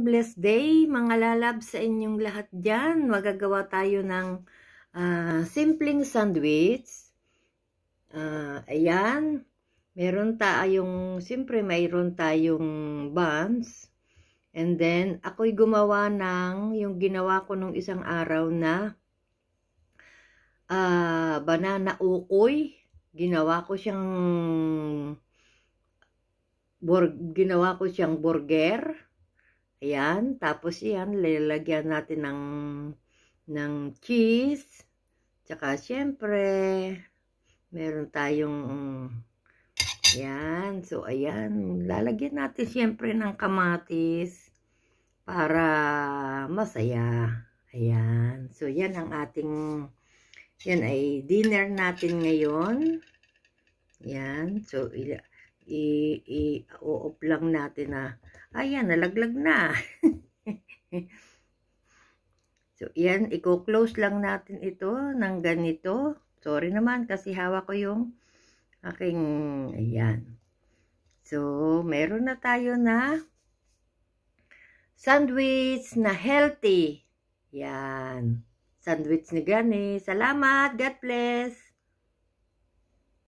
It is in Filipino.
Blessed day, mga lalab sa inyong lahat dyan. Magagawa tayo ng simpleng sandwich. Ayan. Siyempre mayroon tayong buns. And then, ako'y gumawa ng, yung ginawa ko nung isang araw na banana ukoy. Ginawa ko siyang burger. Ayan, tapos yan, lalagyan natin ng cheese. Tsaka, syempre, meron tayong, ayan. So, ayan, lalagyan natin syempre ng kamatis para masaya. Ayan, so yan ang yan ay dinner natin ngayon. Ayan, so, i-off lang natin na, ayan, nalaglag na. So, yan, i-close lang natin ito ng ganito. Sorry naman kasi hawak ko yung aking, ayan. So, meron na tayo na sandwich na healthy. Yan. Sandwich ni Gani. Salamat. God bless.